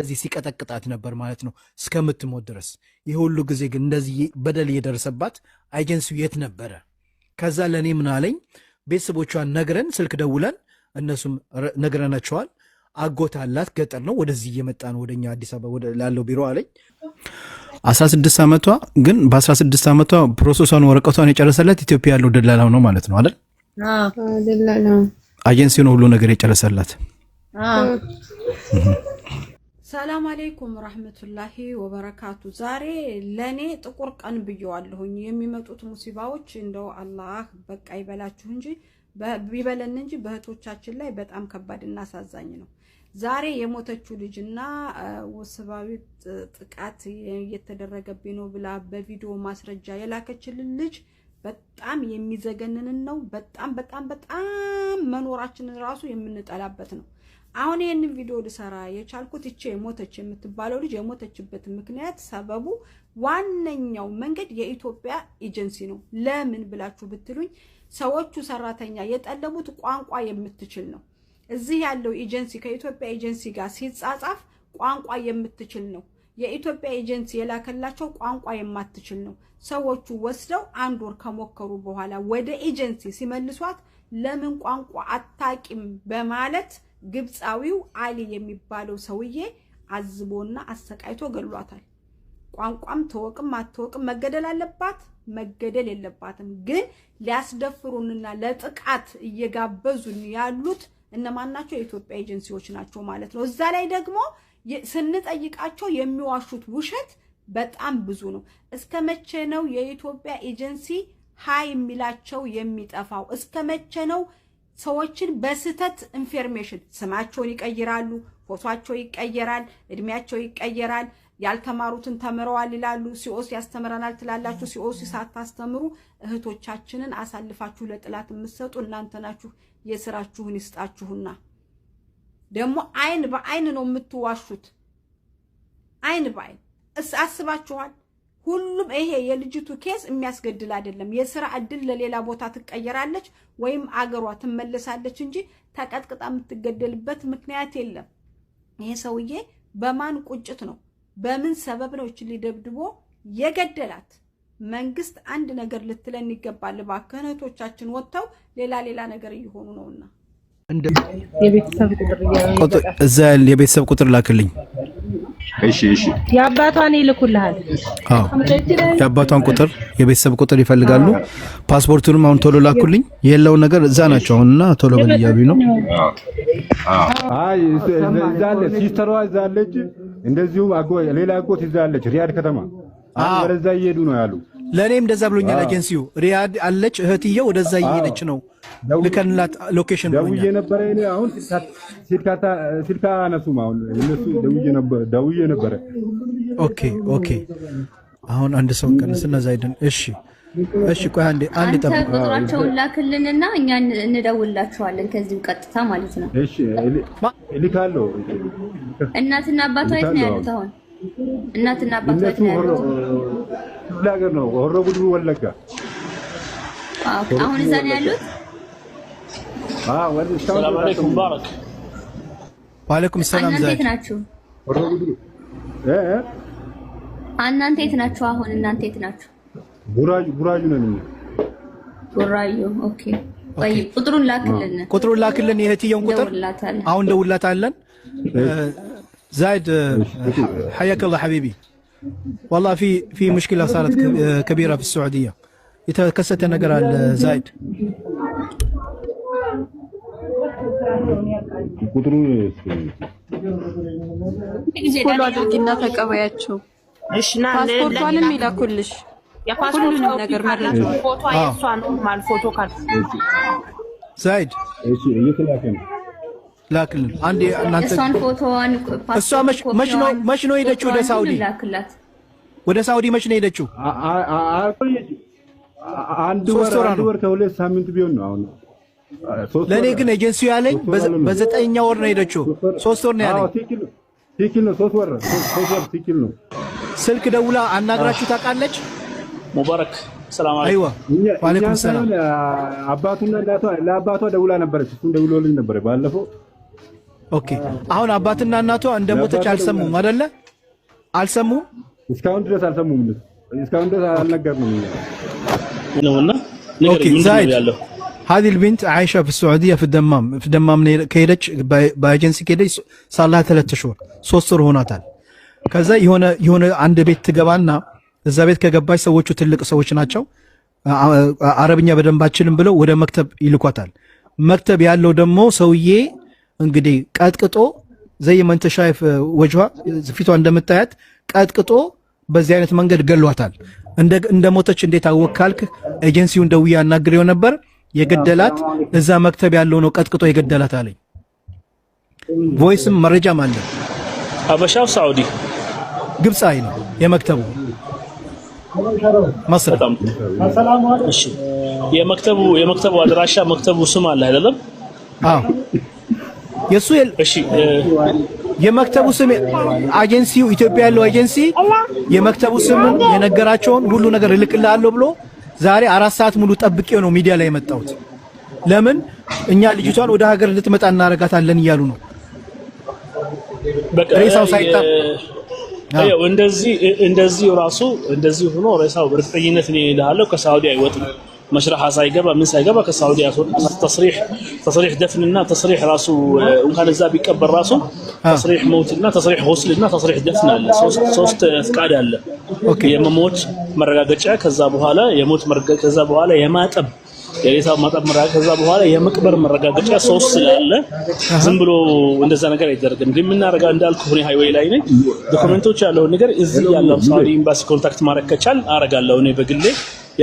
እዚህ ሲቀጠቅጣት ነበር ማለት ነው እስከምትሞት ድረስ። ይህ ሁሉ ጊዜ ግን እንደዚህ በደል እየደረሰባት ኤጀንሲው የት ነበረ? ከዛ ለእኔ ምን አለኝ፣ ቤተሰቦቿን ነግረን ስልክ ደውለን እነሱም ነግረናቸዋል። አጎት አላት ገጠር ነው፣ ወደዚህ እየመጣ ነው ወደኛ አዲስ አበባ ላለው ቢሮ አለኝ። 16 ዓመቷ ግን በ16 ዓመቷ ፕሮሰሷን ወረቀቷን የጨረሰላት ኢትዮጵያ ያለው ደላላው ነው ማለት ነው አይደል? ደላላው ኤጀንሲው ነው ሁሉ ነገር የጨረሰላት። ሰላም አለይኩም ረህመቱላሂ ወበረካቱ። ዛሬ ለኔ ጥቁር ቀን ብየዋለሁኝ። የሚመጡት ሙሲባዎች እንደው አላህ በቃ ይበላችሁ እንጂ ቢበለን እንጂ በእህቶቻችን ላይ በጣም ከባድና አሳዛኝ ነው። ዛሬ የሞተችው ልጅና ወስባዊ ጥቃት እየተደረገብኝ ነው ብላ በቪዲዮ ማስረጃ የላከችልን ልጅ በጣም የሚዘገንን ነው። በጣም በጣም በጣም መኖራችንን ራሱ የምንጠላበት ነው። አሁን ይሄንን ቪዲዮ ልሰራ የቻልኩት እቺ የሞተች የምትባለው ልጅ የሞተችበት ምክንያት ሰበቡ ዋነኛው መንገድ የኢትዮጵያ ኤጀንሲ ነው። ለምን ብላችሁ ብትሉኝ ሰዎቹ ሰራተኛ የጠለቡት ቋንቋ የምትችል ነው። እዚህ ያለው ኤጀንሲ ከኢትዮጵያ ኤጀንሲ ጋር ሲጻጻፍ ቋንቋ የምትችል ነው። የኢትዮጵያ ኤጀንሲ የላከላቸው ቋንቋ የማትችል ነው። ሰዎቹ ወስደው አንድ ወር ከሞከሩ በኋላ ወደ ኤጀንሲ ሲመልሷት ለምን ቋንቋ አታቂም በማለት ግብፃዊው አሊ የሚባለው ሰውዬ አዝቦና አሰቃይቶ ገሏታል። ቋንቋም ተወቅም አትወቅም መገደል አለባት መገደል የለባትም። ግን ሊያስደፍሩንና ለጥቃት እየጋበዙን ያሉት እነማን ናቸው? የኢትዮጵያ ኤጀንሲዎች ናቸው ማለት ነው። እዛ ላይ ደግሞ ስንጠይቃቸው የሚዋሹት ውሸት በጣም ብዙ ነው። እስከ መቼ ነው የኢትዮጵያ ኤጀንሲ ሃይ የሚላቸው የሚጠፋው? እስከ መቼ ነው ሰዎችን በስተት ኢንፎርሜሽን ስማቸውን ይቀይራሉ፣ ፎቶአቸው ይቀየራል፣ እድሜያቸው ይቀየራል፣ ያልተማሩትን ተምረዋል ይላሉ። ሲኦስ ያስተምረናል ትላላችሁ። ሲኦስ ሳታስተምሩ እህቶቻችንን አሳልፋችሁ ለጥላት የምትሰጡ እናንተ ናችሁ። የስራችሁን ይስጣችሁና ደግሞ አይን በአይን ነው የምትዋሹት። አይን በአይን አስባችኋል? ሁሉም ይሄ የልጅቱ ኬስ የሚያስገድል አይደለም። የሥራ እድል ለሌላ ቦታ ትቀየራለች ወይም አገሯ ትመለሳለች እንጂ ተቀጥቅጣ የምትገደልበት ምክንያት የለም። ይሄ ሰውዬ በማን ቁጭት ነው በምን ሰበብ ነው እቺ ሊደብድቦ የገደላት? መንግስት አንድ ነገር ልትለን ይገባል። ባከነቶቻችን ወጥተው ሌላ ነገር እየሆኑ ነውና የቤተሰብ ቁጥር እዛ የቤተሰብ ቁጥር ላክልኝ። እሺ የአባቷን ይልኩልሃል። አዎ የአባቷን ቁጥር የቤተሰብ ቁጥር ይፈልጋሉ። ፓስፖርቱንም አሁን ቶሎ ላኩልኝ። የለው ነገር እዛ ናቸው አሁንና ቶሎ በልያሉኝ ነው። አይ እዛለ ሲስተሯ እዛለች፣ እንደዚሁ ሌላ አጎት እዛለች ሪያድ ከተማ። ወደዛ እየሄዱ ነው ያሉ። ለኔም እንደዛ ብሎኛል። ኤጀንሲው ሪያድ አለች እህትየው ወደዛ እየሄደች ነው። ልከንላት ሎኬሽን ደውዬ ነበረ። እኔ አሁን ስልካ አነሱም። አሁን እነሱ ደውዬ ነበረ። ኦኬ አሁን አንድ ሰው ቀንስና ዛይደን። እሺ ቆይ አንዴ ጠብቅ። ቁጥራቸውን ላክልንና እኛ እንደውልላችኋለን ከዚሁ ቀጥታ ማለት ነው። እሺ እልካለሁ። እናትና አባቷ የት ነው ያሉት አሁን? እናትና አባቷ የት ነው ያሉት? ለሀገር ነው ሆሮ ጉድሩ ወለጋ። አሁን እዛ ነው ያሉት? ሰላም አለይኩም ሙባረክ። ወአለይኩም ሰላም። እናንተ የት ናችሁ? ሆሮ ጉድሩ እናንተ የት ናችሁ? አሁን እናንተ የት ናችሁ? ቡራዩ ነን። ቡራዩ። ኦኬ ወይ ቁጥሩን ላክልን። የእህትየውን ቁጥር አሁን ደውላታለን። زايد حياك الله حبيبي. والله في مشكلة صارت كبيرة في السعودية. يتكست نقرا زايد. ሁሉ አድርጊና ተቀበያቸው። ፓስፖርቷንም ይላኩልሽ። ሁሉንም ነገር ማለት ነው። ፎቶ አይሷን ማል ፎቶ ካል زايد እሺ እየተላከ ነው። ላክልን አንዴ እናንተ እሷን ፎቶዋን እሷ መች ነው ሄደችው ወደ ሳውዲ? ወደ ሳውዲ መች ነው ሄደችው? አንድ ወር ከሁለት ሳምንት ቢሆን ነው አሁን። ለኔ ግን ኤጀንሲው ያለኝ በዘጠኛ ወር ነው ሄደችው። 3 ወር ነው ያለኝ። ትክክል ነው። 3 ወር ትክክል ነው። ስልክ ደውላ አናግራችሁ ታውቃለች? ሙባረክ ሰላም አለይኩም። አይዋ ወአለይኩም ሰላም። አባቱና ለአባቷ ደውላ ነበረች። እሱን ደውሎልኝ ነበር ባለፈው። ኦኬ አሁን አባትና እናቷ እንደሞተች አልሰሙም አይደለ? አልሰሙም። እስካሁን ድረስ አልሰሙም። እስካሁን ድረስ አልነገርንም ነውና اوكي زايد هذه البنت عايشه في السعوديه في الدمام كيدج بايجنسي كيدج صار لها 3 شهور 3 شهور ሆናታል። ከዛ የሆነ አንድ ቤት ትገባና እዛ ቤት ከገባች ሰዎቹ ትልቅ ሰዎች ናቸው። አረብኛ በደንብ አችልም ብለው ወደ መክተብ ይልኳታል። መክተብ ያለው ደግሞ ሰውዬ እንግዲህ ቀጥቅጦ ዘይ መንተ ሻይፍ ወጅዋ ፊቷ እንደምታያት ቀጥቅጦ በዚህ አይነት መንገድ ገሏታል። እንደ ሞተች እንዴት አወካልክ? ኤጀንሲውን ደውዬ አናግሬው ነበር። የገደላት እዛ መክተብ ያለው ነው ቀጥቅጦ የገደላት አለኝ። ቮይስም መረጃም አለ። ሀበሻው ሳዑዲ ግብፃዊ ነው የመክተቡ መስር። እሺ የመክተቡ አድራሻ መክተቡ ስም አለ አይደለም? አዎ የሱ እሺ የመክተቡ ስም ኤጀንሲው ኢትዮጵያ ያለው ኤጀንሲ የመክተቡ ስም የነገራቸውን ሁሉ ነገር እልክልሃለሁ ብሎ ዛሬ 4 ሰዓት ሙሉ ጠብቄው ነው ሚዲያ ላይ የመጣሁት። ለምን እኛ ልጅቷን ወደ ሀገር እንድትመጣ እናረጋታለን እያሉ ነው። ሬሳው ሳይጣ አየው እንደዚህ ራሱ እንደዚህ ሆኖ ሬሳው በእርግጠኝነት እኔ እልሃለሁ ከሳውዲ አይወጥም። مشرحة سايقبا من سايقبا كالسعودية تصريح دفننا تصريح راسو وكان الزابي كبر راسو تصريح موتنا تصريح غسلنا تصريح دفننا صوست فقاد الله اوكي يموت مرقاقچا كذا بኋላ يموت مرقاق كذا بኋላ يماطب የሬሳው ማጠብ መረጋገጥ ከዛ በኋላ የመቅበር መረጋገጫ ሶስት ስላለ ዝም ብሎ እንደዛ ነገር አይደረግም። ግን ምን አረጋ እንዳልኩ ሆነ ሃይዌይ ላይ ነኝ ዶክመንቶች ያለው ነገር እዚህ ያለው ሳውዲ ኤምባሲ ኮንታክት ማድረግ ከቻል አረጋለሁ እኔ በግሌ።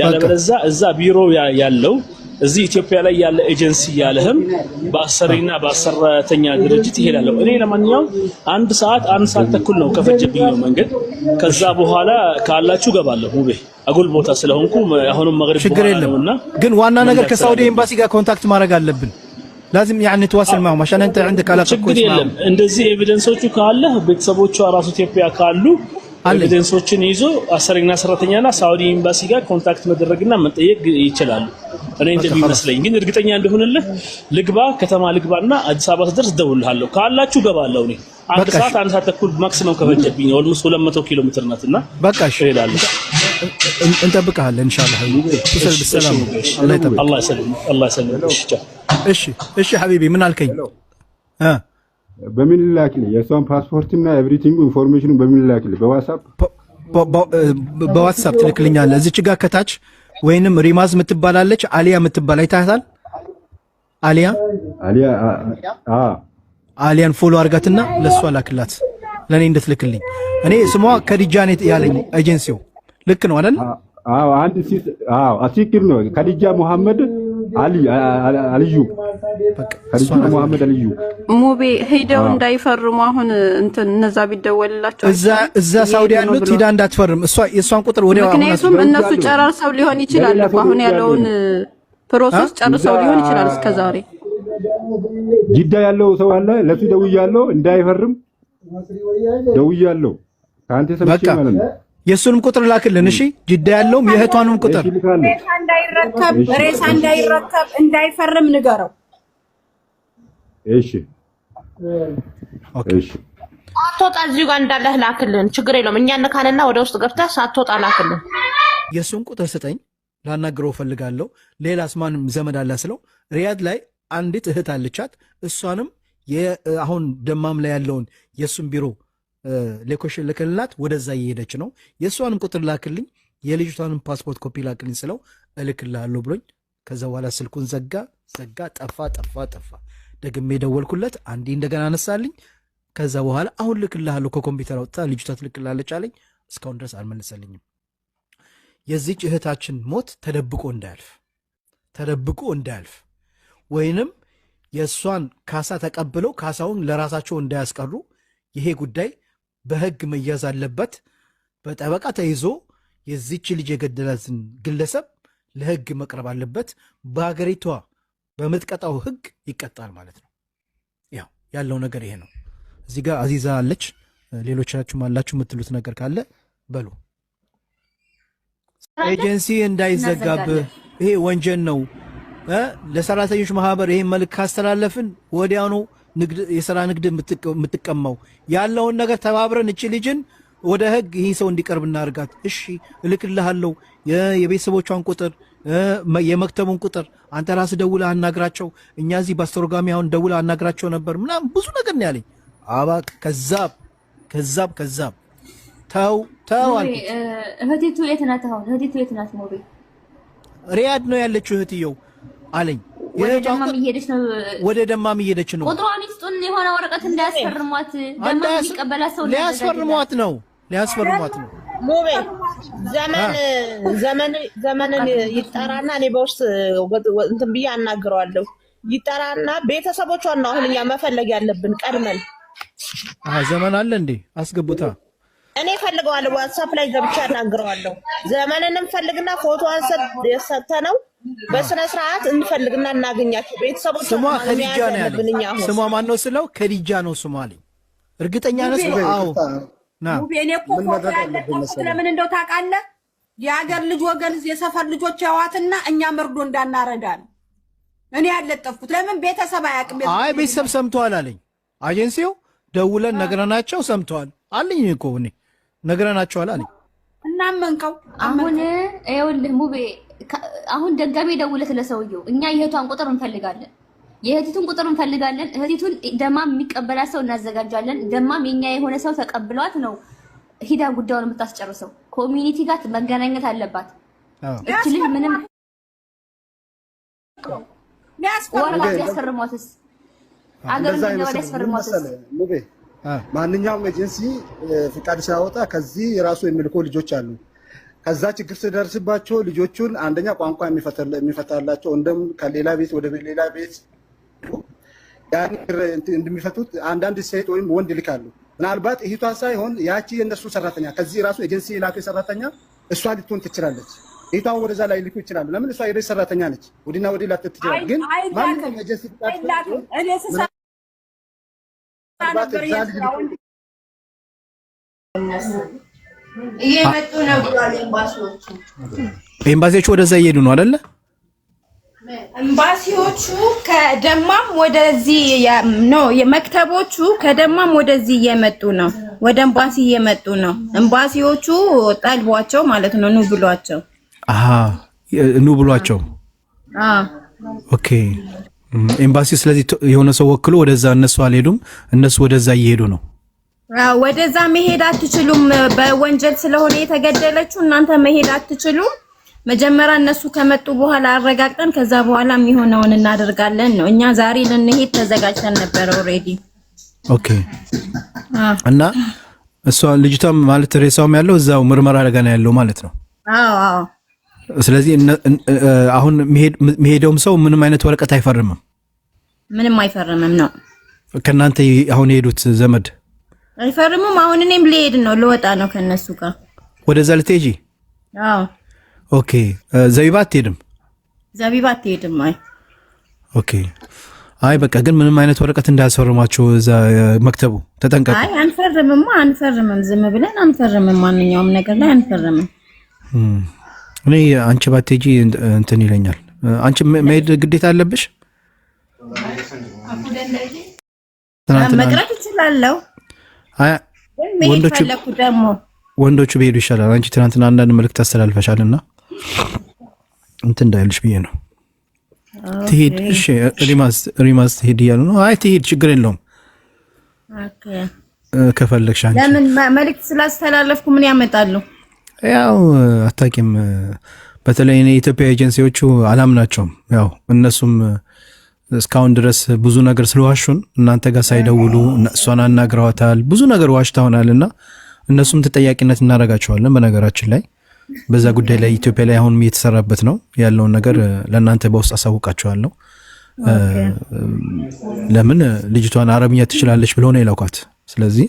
ያለበለዛ እዛ ቢሮ ያለው እዚህ ኢትዮጵያ ላይ ያለ ኤጀንሲ ያለህም በአሰሪና በአሰራተኛ ድርጅት ይሄዳለሁ። እኔ ለማንኛውም አንድ ሰዓት ተኩል ነው ከፈጀብኝ ነው መንገድ። ከዛ በኋላ ካላችሁ ገባለሁ ውቤ አጉል ቦታ ስለሆንኩ አሁንም መግሪብ ችግር የለምና ግን ዋና ነገር ከሳውዲ ኤምባሲ ጋር ኮንታክት ማድረግ አለብን። لازم يعني نتواصل معهم عشان انت عندك علاقه كويسه معهم። እንደዚህ ኤቪደንሶቹ ካለ ቤተሰቦቿ ራሱ ኢትዮጵያ ካሉ ኤቪደንሶችን ይዞ አሰሪና ሰራተኛና ሳውዲ ኤምባሲ ጋር ኮንታክት መደረግና መጠየቅ ይችላሉ። እኔ እንደሚመስለኝ ግን እርግጠኛ እንደሆነልህ ከተማ ልግባና አዲስ አበባ ድረስ ደውልሃለሁ። ካላችሁ ገባለሁ እኔ አንድ ሰዓት ተኩል ማክሲመም ከፈጀብኝ ኦልሞስት 200 ኪሎ ሜትር ናትና በቃ እሺ እላለሁ። እንጠብቅሃለን ኢንሻአላህ። ተሰል በሰላም አላህ ይጠብቅ። አላህ ይሰልም። እሺ ሐቢቢ ምን አልከኝ? በምን ላክልህ? የሷን ፓስፖርት እና ኤቭሪቲንግ ኢንፎርሜሽኑ በምን ላክልህ? በዋትስአፕ ትልክልኛለህ። እዚች ጋር ከታች ወይንም ሪማዝ የምትባላለች አሊያ የምትባል አይታታል? አሊያን ፎሎ አርጋትና ለሷ ላክላት ለኔ እንድትልክልኝ። እኔ ስሟ ከዲጃ ነው ያለኝ ኤጀንሲው። ልክ ነው አይደል? አዎ አትክክል ነው። ከዲጃ መሐመድ አልዩ ከዲጃ መሐመድ አልዩ ሙቤ ሄደው እንዳይፈርሙ አሁን እንትን እነዛ ቢደወልላቸው እዛ ሳውዲ ያሉት ሂዳ እንዳትፈርም የሷን ቁጥር ወዲያው አሁን ምክንያቱም እነሱ ጨራርሰው ሊሆን ይችላል እኮ አሁን ያለውን ፕሮሰስ ጨርሰው ሊሆን ይችላል እስከዛሬ። ጅዳ ያለው ሰው አለ ለሱ ደውያለሁ እንዳይፈርም ደውያለሁ ካንተ ሰምቼ ማለት ነው። የሱንም ቁጥር ላክልን እሺ። ጅዳ ያለውም የእህቷንም ቁጥር ሬሳ እንዳይረከብ እንዳይፈርም ንገረው። እሺ ኦኬ ሳትወጣ እዚሁ ጋር እንዳለህ ላክልን፣ ችግር የለውም። እኛ ነካንና ወደ ውስጥ ገብተህ ሳትወጣ ላክልን። የሱን ቁጥር ስጠኝ ላናግረው ፈልጋለሁ። ሌላስ ማንም ዘመድ አለ ስለው ሪያድ ላይ አንዲት እህት አለቻት። እሷንም አሁን ደማም ላይ ያለውን የሱን ቢሮ ሌኮሽን ልክልላት ወደዛ እየሄደች ነው። የእሷንም ቁጥር ላክልኝ የልጅቷንም ፓስፖርት ኮፒ ላክልኝ ስለው እልክልሃለሁ ብሎኝ ከዛ በኋላ ስልኩን ዘጋ ጠፋ። ደግሜ ደወልኩለት አንዴ እንደገና አነሳልኝ። ከዛ በኋላ አሁን ልክልሃለሁ ከኮምፒውተር አውጥታ ልጅቷ ትልክላለች አለኝ። እስካሁን ድረስ አልመለሰልኝም። የዚች እህታችን ሞት ተደብቆ እንዳያልፍ ወይንም የእሷን ካሳ ተቀብለው ካሳውን ለራሳቸው እንዳያስቀሩ ይሄ ጉዳይ በህግ መያዝ አለበት። በጠበቃ ተይዞ የዚች ልጅ የገደላትን ግለሰብ ለህግ መቅረብ አለበት። በሀገሪቷ በምትቀጣው ህግ ይቀጣል ማለት ነው። ያው ያለው ነገር ይሄ ነው። እዚህ ጋር አዚዛ አለች። ሌሎቻችሁም አላችሁ የምትሉት ነገር ካለ በሉ። ኤጀንሲ እንዳይዘጋብህ ይሄ ወንጀል ነው። ለሰራተኞች ማህበር ይሄን መልክ ካስተላለፍን ወዲያውኑ የሥራ ንግድ የምትቀማው ያለውን ነገር ተባብረን እቺ ልጅን ወደ ህግ ይህ ሰው እንዲቀርብ እናርጋት። እሺ እልክልሃለሁ የቤተሰቦቿን ቁጥር የመክተቡን ቁጥር አንተ ራስህ ደውለህ አናግራቸው። እኛ እዚህ በአስተርጓሚ አሁን ደውለህ አናግራቸው ነበር ምናምን ብዙ ነገር ነው ያለኝ። አባ ከዛብ ተው አልኩት። እህቲቱ የት ናት? አሁን እህቲቱ የት ናት? ሞቤ ሪያድ ነው ያለችው እህትየው አለኝ። ወደ ደማም እየሄደች ነው። ወደ ደማም እየሄደች ነው። ቁጥሯን ይስጡን፣ የሆነ ወረቀት እንዳያስፈርሟት። ደማም የሚቀበላት ሰው ሊያስፈርሟት ነው። ሞቤ ዘመንን ይጠራና እኔ በውስጥ እንትን ብዬ አናግረዋለሁ። ይጠራና ቤተሰቦቿን ነው አሁን እኛ መፈለግ ያለብን ቀድመን። ዘመን አለ እንዴ? አስገቡታ። እኔ ፈልገዋለሁ። ዋትስአፕ ላይ ገብቼ አናግረዋለሁ። ዘመንንም ፈልግና ፎቶዋን ሰጥተነው በስነ ስርዓት እንፈልግና እናገኛቸው። ቤተሰቦቿ ስሟ ከዲጃ ነው ያለኝ። ስሟ ማን ነው ስለው ከዲጃ ነው ስሟ አለኝ። እርግጠኛ ነህ ስለው? አዎ ሙቤኔ እኮ ፎቶ ያለጠፉት ለምን እንደው ታውቃለህ? የሀገር ልጅ ወገን የሰፈር ልጆች ያዋትና እኛ መርዶ እንዳናረዳን እኔ ያለጠፍኩት ለምን ቤተሰብ አያውቅም። አይ ቤተሰብ ሰምተዋል አለኝ። አጀንሲው ደውለን ነግረናቸው ሰምተዋል አለኝ እኮ እኔ ነግረናቸዋል አለኝ። እናመንከው አሁን ይኸውልህ ሙቤ አሁን ደጋሜ ደውለት ለሰውየው እኛ የእህቷን ቁጥር እንፈልጋለን፣ የእህቲቱን ቁጥር እንፈልጋለን። እህቲቱን ደማም የሚቀበላት ሰው እናዘጋጃለን። ደማም የኛ የሆነ ሰው ተቀብሏት ነው ሂዳ ጉዳዩን የምታስጨርሰው። ኮሚኒቲ ጋር መገናኘት አለባት። እቺ ልጅ ምንም ወረቀት ያስፈርሟትስ አገር እንደው ያስፈርሟትስ ሙቤ ማንኛውም ኤጀንሲ ፍቃድ ሲያወጣ ከዚህ የራሱ የሚልኮ ልጆች አሉ። ከዛ ችግር ሲደርስባቸው ልጆቹን አንደኛ ቋንቋ የሚፈታላቸው እንደም ከሌላ ቤት ወደ ሌላ ቤት ያን እንደሚፈቱት አንዳንድ ሴት ወይም ወንድ ይልካሉ። ምናልባት እህቷ ሳይሆን ያቺ የነሱ ሰራተኛ ከዚህ ራሱ ኤጀንሲ የላከ ሰራተኛ እሷ ልትሆን ትችላለች። እህቷን ወደዛ ላይ ልኩ ይችላሉ። ለምን እሷ የቤት ሰራተኛ ነች። ወዲና ወዲ ላትት ይችላል። ግን ማንኛውም ኤጀንሲ እየመጡ ነው ብሏል። ኤምባሲዎቹ ወደዛ እየሄዱ ነው አይደለ? ኤምባሲዎቹ ከደማም ወደዚህ ነው፣ የመክተቦቹ ከደማም ወደዚህ እየመጡ ነው፣ ወደ ኤምባሲ እየመጡ ነው። ኤምባሲዎቹ ጠልቧቸው ማለት ነው፣ ኑ ብሏቸው። ኑ ብሏቸው። ኦኬ ኤምባሲ ስለዚህ የሆነ ሰው ወክሎ ወደዛ እነሱ አልሄዱም፣ እነሱ ወደዛ እየሄዱ ነው። ወደዛ መሄድ አትችሉም፣ በወንጀል ስለሆነ የተገደለችው እናንተ መሄድ አትችሉም። መጀመሪያ እነሱ ከመጡ በኋላ አረጋግጠን ከዛ በኋላ የሚሆነውን እናደርጋለን ነው። እኛ ዛሬ ልንሄድ ተዘጋጅተን ነበር ኦሬዲ። ኦኬ እና እሷ ልጅቷም ማለት ሬሳውም ያለው እዛው ምርመራ አደጋ ነው ያለው ማለት ነው። አዎ። ስለዚህ አሁን የሚሄደውም ሰው ምንም አይነት ወረቀት አይፈርምም። ምንም አይፈርምም ነው። ከእናንተ አሁን የሄዱት ዘመድ አይፈርሙም። አሁን እኔም ልሄድ ነው፣ ልወጣ ነው ከነሱ ጋር። ወደዛ ልትሄጂ? አዎ። ኦኬ ዘቢባ አትሄድም? ዘቢባ አትሄድም። አይ ኦኬ። አይ በቃ ግን ምንም አይነት ወረቀት እንዳያስፈርማችሁ እዛ መክተቡ ተጠንቀቁ። አይ አንፈርምም፣ ዝም ብለን አንፈርምም። ማንኛውም ነገር ላይ አንፈርምም። እኔ አንቺ ባትሄጂ እንትን ይለኛል። አንቺ መሄድ ግዴታ አለብሽ? መቅረት እችላለሁ። ወንዶቹ ቢሄዱ ይሻላል። አንቺ ትናንትና አንዳንድ መልዕክት አስተላልፈሻልና እንትን እንዳይልሽ ብዬ ነው። ትሄድ እሺ፣ ሪማስ ትሄድ እያሉ ነው። አይ ትሄድ፣ ችግር የለውም ከፈለግሽ። አንቺ ለምን መልዕክት ስላስተላለፍኩ ምን ያመጣሉ? ያው አታውቂም። በተለይ የኢትዮጵያ ኤጀንሲዎቹ አላምናቸውም። ያው እነሱም እስካሁን ድረስ ብዙ ነገር ስለዋሹን እናንተ ጋር ሳይደውሉ እሷን አናግረዋታል። ብዙ ነገር ዋሽተውናልና እነሱም ተጠያቂነት እናደርጋቸዋለን። በነገራችን ላይ በዛ ጉዳይ ላይ ኢትዮጵያ ላይ አሁን እየተሰራበት ነው ያለውን ነገር ለእናንተ በውስጥ አሳውቃቸዋለሁ። ለምን ልጅቷን አረብኛ ትችላለች ብለው ነው የላኳት። ስለዚህ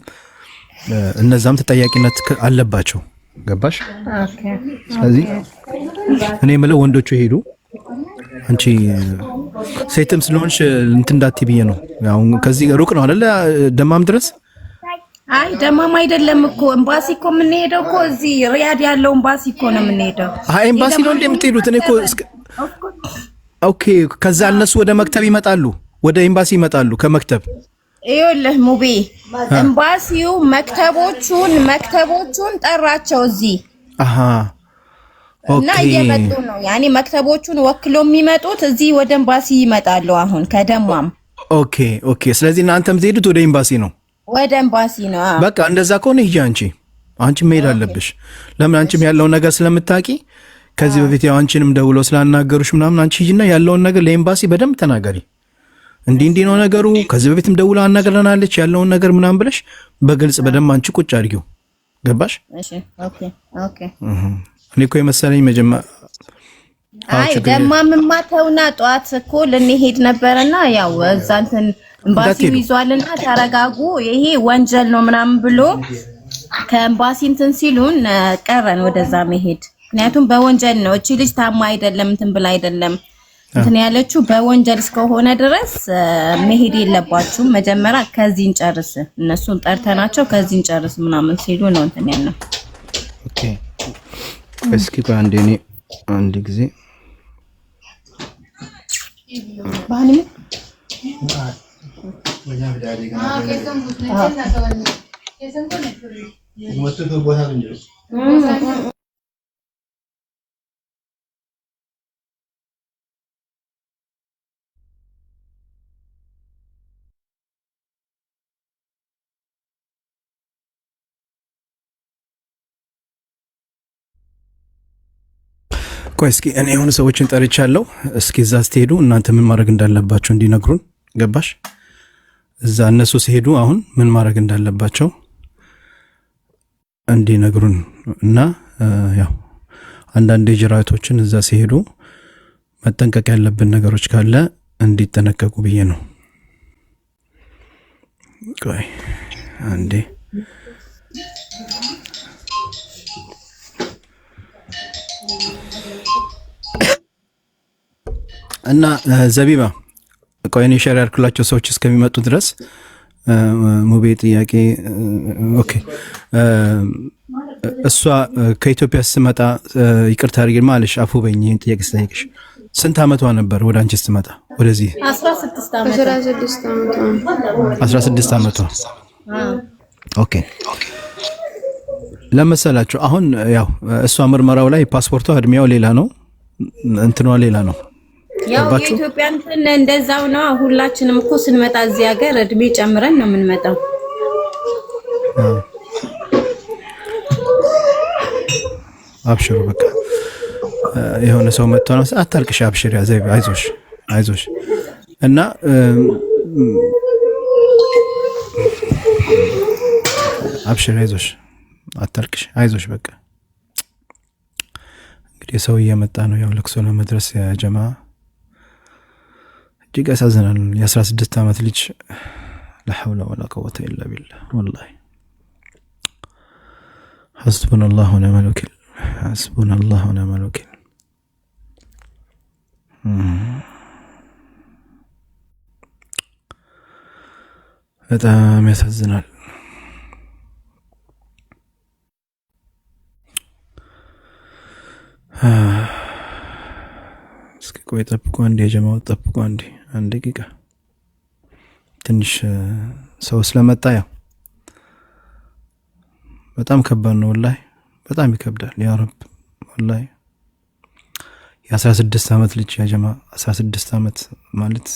እነዛም ተጠያቂነት አለባቸው። ገባሽ? ስለዚህ እኔ የምለው ወንዶቹ ሄዱ። አንቺ ሴትም ስለሆንሽ እንትን እንዳትይ ብዬ ነው። አሁን ከዚህ ሩቅ ነው አይደለ? ደማም ድረስ? አይ ደማም አይደለም እኮ ኤምባሲ እኮ የምንሄደው እኮ እዚህ ሪያድ ያለው ኤምባሲ እኮ ነው የምንሄደው። አይ ኤምባሲ ነው እንደ የምትሄዱት? እኔ እኮ ኦኬ። ከዛ እነሱ ወደ መክተብ ይመጣሉ፣ ወደ ኤምባሲ ይመጣሉ ከመክተብ። ይኸውልህ ሙቤ ኤምባሲው መክተቦቹን ጠራቸው እዚህ እና እየመጡ ነው። ያኔ መክተቦቹን ወክለው የሚመጡት እዚህ ወደ ኤምባሲ ይመጣሉ። አሁን ከደማም ኦኬ። ስለዚህ እናንተም ትሄዱት ወደ ኤምባሲ ነው? ወደ ኤምባሲ ነው። በቃ እንደዛ ከሆነ ሂጂ አንቺ መሄድ አለብሽ። ለምን አንቺም ያለውን ነገር ስለምታቂ ከዚህ በፊት ያው አንቺንም ደውለው ስላናገሩሽ ምናምን አንቺ ሂጂና ያለውን ነገር ለኤምባሲ በደንብ ተናገሪ። እንዲህ ነው ነገሩ፣ ከዚህ በፊትም ደውላ አናገረናለች ያለውን ነገር ምናምን ብለሽ በግልጽ በደንብ አንቺ ቁጭ አድርጊው። ገባሽ? እሺ ኦኬ። እኔ እኮ የመሰለኝ አይ ደማምማ ተውና ጠዋት እኮ ልንሄድ ነበርና ያው እዛ እንትን ኤምባሲው ይዟልና ተረጋጉ፣ ይሄ ወንጀል ነው ምናምን ብሎ ከኤምባሲ እንትን ሲሉን ቀረን ወደዛ መሄድ። ምክንያቱም በወንጀል ነው። እቺ ልጅ ታማ አይደለም እንትን ብላ አይደለም እንትን ያለችው በወንጀል እስከሆነ ድረስ መሄድ የለባችሁም። መጀመሪያ ከዚህ እንጨርስ፣ እነሱን ጠርተናቸው ከዚህ እንጨርስ ምናምን ሲሉ ነው እንትን ያለው። ኦኬ እስኪ አንድ ጊዜ ባኒ ቆይ እስኪ እኔ የሆኑ ሰዎችን ጠርቻለሁ። እስኪ እዛ ስትሄዱ እናንተ ምን ማድረግ እንዳለባቸው እንዲነግሩን። ገባሽ? እዛ እነሱ ሲሄዱ አሁን ምን ማድረግ እንዳለባቸው እንዲነግሩን እና ያው አንዳንድ ጅራቶችን እዛ ሲሄዱ መጠንቀቅ ያለብን ነገሮች ካለ እንዲጠነቀቁ ብዬ ነው። ቆይ አንዴ እና ዘቢባ ቆይ እኔ ሼር ያልኩላቸው ሰዎች እስከሚመጡ ድረስ ሙቤ ጥያቄ ኦኬ። እሷ ከኢትዮጵያ ስትመጣ ይቅርታ አድርጊ ማለሽ አፉ በኝ ይሄን ጥያቄ ስጠይቅሽ ስንት አመቷ ነበር ወደ አንቺ ስትመጣ ወደዚህ? 16 አመቷ። ኦኬ ለመሰላችሁ አሁን ያው እሷ ምርመራው ላይ ፓስፖርቷ እድሜያው ሌላ ነው፣ እንትኗ ሌላ ነው። ያው የኢትዮጵያ እንትን እንደዛው ነው። ሁላችንም እኮ ስንመጣ እዚህ ሀገር እድሜ ጨምረን ነው የምንመጣው። አብሽሩ በቃ የሆነ ሰው መጥቶ ነው አታልቅሽ፣ አብሽሪ፣ አይዞሽ እና አብሽሪ፣ አይዞሽ፣ አታልቅሽ፣ አይዞሽ በቃ እንግዲህ ሰው እየመጣ ነው። ያው ለቅሶ ነው መድረስ ያጀማ እጅግ ያሳዝናል። የ16 ዓመት ልጅ ለሐውለ ወላ ቀወተ ኢላ ቢላህ ወላሂ ሐስቡነላሁ ወኒዕመል ወኪል ሐስቡነላሁ ወኒዕመል ወኪል። በጣም ያሳዝናል። እስኪ ቆይ ጠብቁ አንዴ የጀማው ጠብቁ አንድ ደቂቃ ትንሽ ሰው ስለመጣ ያው በጣም ከባድ ነው ወላሂ በጣም ይከብዳል። ያ ረብ ወላሂ የ16 ዓመት ልጅ ያ ጀማ 16 ዓመት ማለት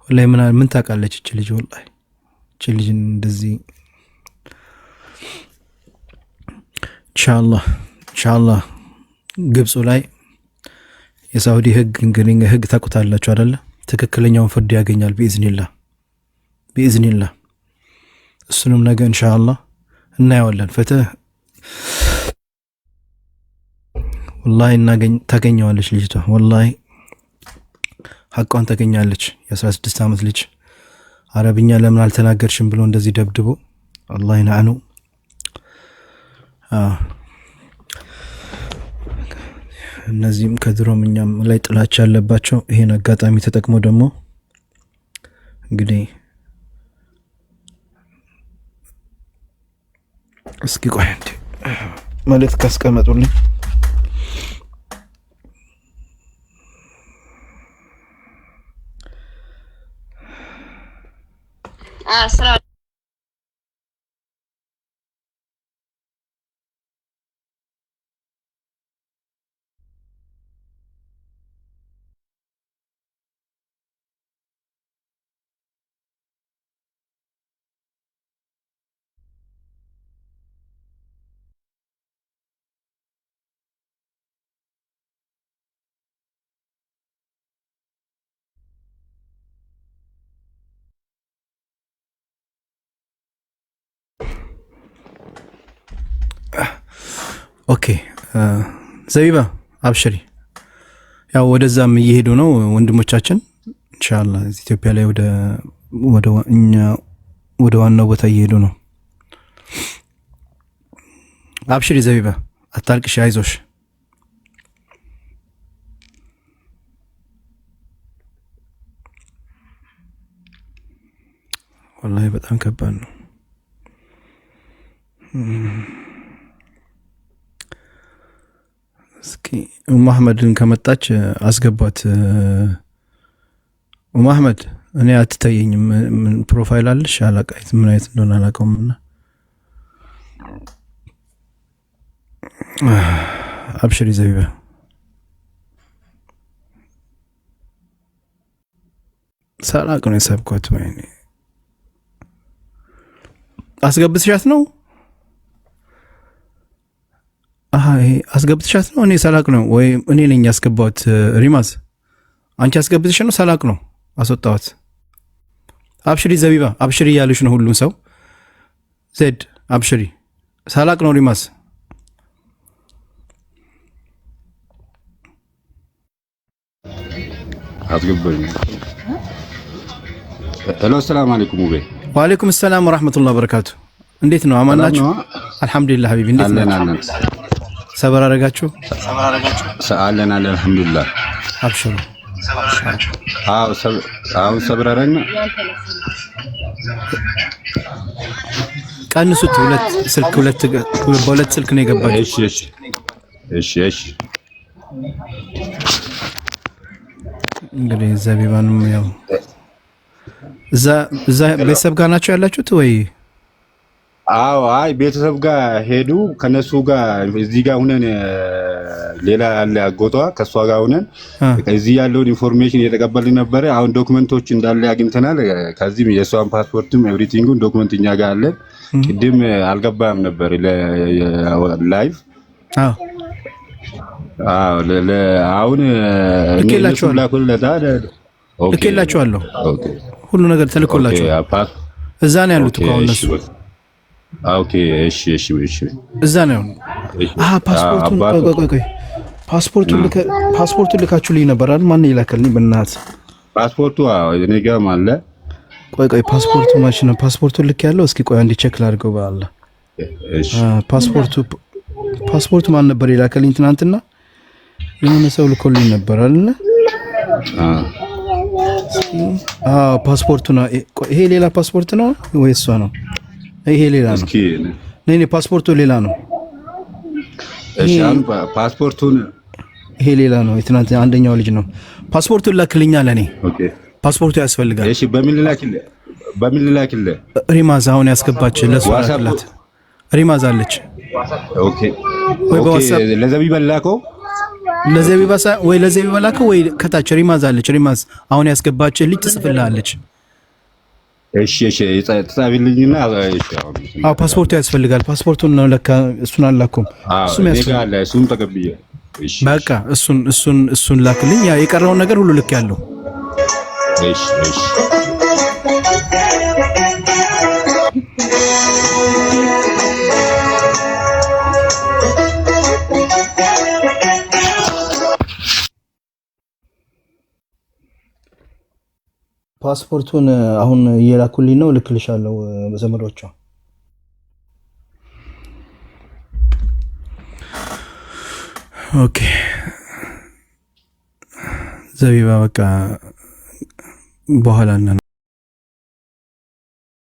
ወላሂ ምን ታውቃለች እቺ ልጅ ወላሂ እቺ ልጅ እንደዚህ ኢንሻአላህ ግብጽ ላይ የሳውዲ ህግ ታውቁታላችሁ አይደለ? ትክክለኛውን ፍርድ ያገኛል ቢኢዝኒላህ። እሱንም ነገ ኢንሻአላህ እናየዋለን። ፍትህ ወላሂ ታገኘዋለች ልጅቷ ወላሂ ሐቋን ታገኛለች። የ16 ዓመት ልጅ አረብኛ ለምን አልተናገርሽም ብሎ እንደዚህ ደብድቦ አላህ ይናኑ። እነዚህም ከድሮም እኛም ላይ ጥላቻ ያለባቸው ይሄን አጋጣሚ ተጠቅሞ ደግሞ እንግዲህ እስኪ ቆይ እንዴ መልእክት ካስቀመጡልኝ ኦኬ ዘቢባ አብሽሪ። ያው ወደዛም እየሄዱ ነው ወንድሞቻችን ኢንሻአላህ ኢትዮጵያ ላይ ወደ ዋናው ቦታ እየሄዱ ነው። አብሽሪ ዘቢባ አታልቅሽ፣ አይዞሽ። والله በጣም ከባድ ነው። እስኪ መሐመድን ከመጣች አስገባት። መሐመድ እኔ አትታየኝም። ምን ፕሮፋይል አለሽ? አላቃይት ምን አይነት እንደሆነ አላውቀውምና አብሽሪ ዘቢባ። ሳላቅ ነው የሰብኳት። ወይኔ አስገብትሻት ነው? አይ አስገብትሻት ነው? እኔ ሳላቅ ነው ወይ እኔ ነኝ ያስገባሁት? ሪማዝ አንቺ አስገብትሽ ነው? ሳላቅ ነው አስወጣሁት። አብሽሪ ዘቢባ አብሽሪ እያለሽ ነው ሁሉም ሰው። ዜድ አብሽሪ። ሳላቅ ነው ሪማዝ። አስገባኝ። ሄሎ ሰላም አለይኩም ውቤ። ወአለይኩም ሰላም ወራህመቱላሂ ወበረካቱ። እንዴት ነው? አማን ናችሁ? አልሐምዱሊላህ ሀቢቢ። እንዴት ናችሁ? ሰበር አረጋችሁ? አለን አልሐምዱሊላህ። አብሽሩ። አው ሰበር አረና ቀንሱት። በሁለት ስልክ ነው የገባችሁ። እሺ እንግዲህ ዘቢባንም ያው እዛ ቤተሰብ ጋር ናቸው ያላችሁት ወይ? አዎ አይ ቤተሰብ ጋር ሄዱ። ከነሱ ጋር እዚህ ጋር ሆነን ሌላ ያለ አጎቷ ከሷ ጋር ሆነን እዚህ ያለውን ኢንፎርሜሽን እየተቀበልን ነበር። አሁን ዶክመንቶች እንዳለ አግኝተናል። ከዚህም የሷን ፓስፖርትም ኤቭሪቲንጉን ዶክመንት እኛ ጋር አለ። ቅድም አልገባም ነበር ላይቭ። አሁን ልኬላችኋለሁ። ሁሉ ነገር ተልኮላችኋል። እዛ ነው ያሉት እኮ አሁን እነሱ። ኦኬ እሺ እዛ ነው። ፓስፖርቱን ልካችሁልኝ ነበር አይደል? ማን ይላከልኝ? በእናትህ ፓስፖርቱ እኔ ጋርም አለ። ቆይ ፓስፖርቱ ማች ነው? ፓስፖርቱን ልክ ያለው። እስኪ ቆይ አንዴ ቼክ ላድርገው። በአላህ እሺ ፓስፖርቱ ማን ነበር ይላከልኝ? ትናንትና የሆነ ሰው ልኮልኝ ነበር አይደል? ፓስፖርቱ ነው። ይሄ ሌላ ፓስፖርት ነው ወይ እሷ ነው? ይሄ ሌላ ነው። ነኝ ፓስፖርቱ ሌላ ነው። እሺ ፓስፖርቱን ይሄ ሌላ ነው። የትናንት አንደኛው ልጅ ነው። ፓስፖርቱን ላክልኛ ለኔ። ኦኬ ፓስፖርቱ ያስፈልጋል። እሺ በምን ልላክልህ? ሪማዝ አሁን ያስገባች ለሷ ላክላት። ሪማዝ አለች። ኦኬ ለዘቢባ ላከው። ለዘቢባ ላከው ወይ ከታች ሪማዝ አለች። ሪማዝ አሁን ያስገባች ልጅ ትጽፍልሃለች። እሺ ተጻፊልኝና ፓስፖርቱ ያስፈልጋል። ፓስፖርቱን ነው ለካ እሱን አላኩም። እሱም ያስፈልጋል። እሱን ተቀብዬ እሺ በቃ እሱን ላክልኝ። ያ የቀረውን ነገር ሁሉ ልክ ያለው። እሺ ፓስፖርቱን አሁን እየላኩልኝ ነው። ልክልሻለሁ በዘመዶቿ። ኦኬ ዘቢባ በቃ በኋላ